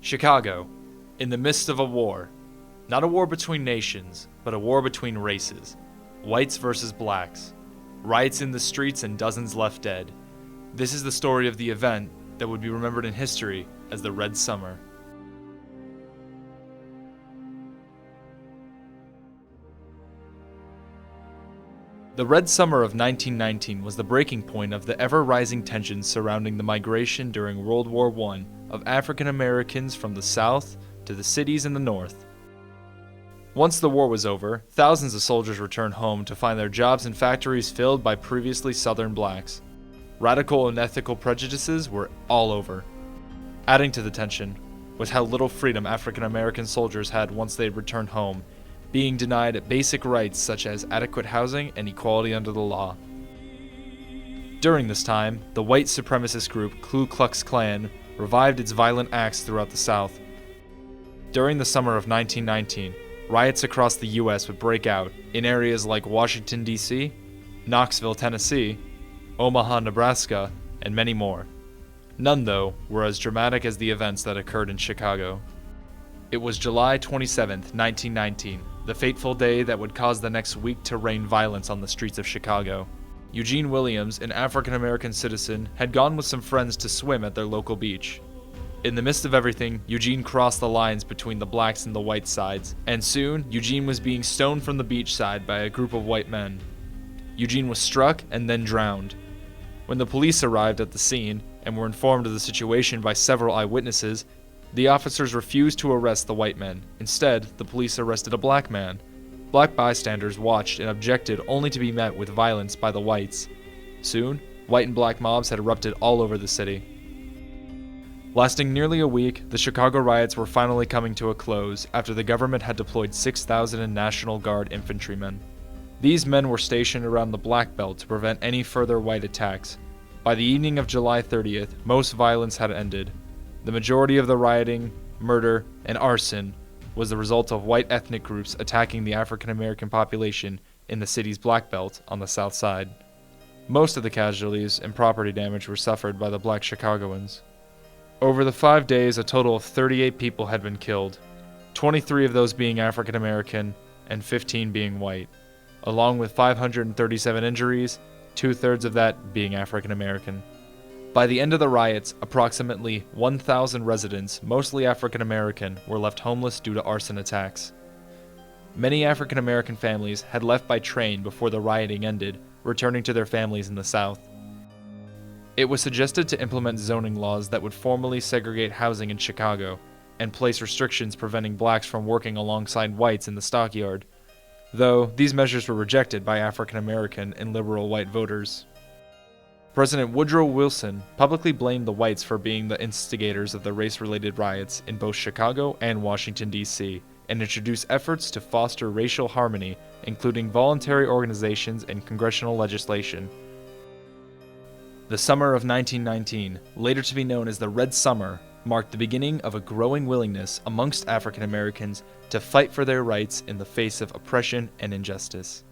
Chicago, in the midst of a war. Not a war between nations, but a war between races. Whites versus blacks. Riots in the streets and dozens left dead. This is the story of the event that would be remembered in history as the Red Summer. The Red Summer of 1919 was the breaking point of the ever-rising tensions surrounding the migration during World War I of African Americans from the South to the cities in the North. Once the war was over, thousands of soldiers returned home to find their jobs in factories filled by previously Southern blacks. Radical and ethical prejudices were all over. Adding to the tension was how little freedom African American soldiers had once they returned home, being denied basic rights such as adequate housing and equality under the law. During this time, the white supremacist group Ku Klux Klan revived its violent acts throughout the South. During the summer of 1919, riots across the U.S. would break out in areas like Washington, D.C., Knoxville, Tennessee, Omaha, Nebraska, and many more. None, though, were as dramatic as the events that occurred in Chicago. It was July 27, 1919, the fateful day that would cause the next week to rain violence on the streets of Chicago. Eugene Williams, an African-American citizen, had gone with some friends to swim at their local beach. In the midst of everything, Eugene crossed the lines between the blacks and the white sides, and soon, Eugene was being stoned from the beach side by a group of white men. Eugene was struck and then drowned. When the police arrived at the scene and were informed of the situation by several eyewitnesses, the officers refused to arrest the white men. Instead, the police arrested a black man. Black bystanders watched and objected only to be met with violence by the whites. Soon, white and black mobs had erupted all over the city. Lasting nearly a week, the Chicago riots were finally coming to a close after the government had deployed 6,000 National Guard infantrymen. These men were stationed around the Black Belt to prevent any further white attacks. By the evening of July 30th, most violence had ended. The majority of the rioting, murder, and arson was the result of white ethnic groups attacking the African American population in the city's Black Belt on the south side. Most of the casualties and property damage were suffered by the black Chicagoans. Over the 5 days, a total of 38 people had been killed, 23 of those being African American and 15 being white, along with 537 injuries, 2/3 of that being African American. By the end of the riots, approximately 1,000 residents, mostly African American, were left homeless due to arson attacks. Many African American families had left by train before the rioting ended, returning to their families in the South. It was suggested to implement zoning laws that would formally segregate housing in Chicago and place restrictions preventing blacks from working alongside whites in the stockyard, though these measures were rejected by African American and liberal white voters. President Woodrow Wilson publicly blamed the whites for being the instigators of the race-related riots in both Chicago and Washington, D.C., and introduced efforts to foster racial harmony, including voluntary organizations and congressional legislation. The summer of 1919, later to be known as the Red Summer, marked the beginning of a growing willingness amongst African Americans to fight for their rights in the face of oppression and injustice.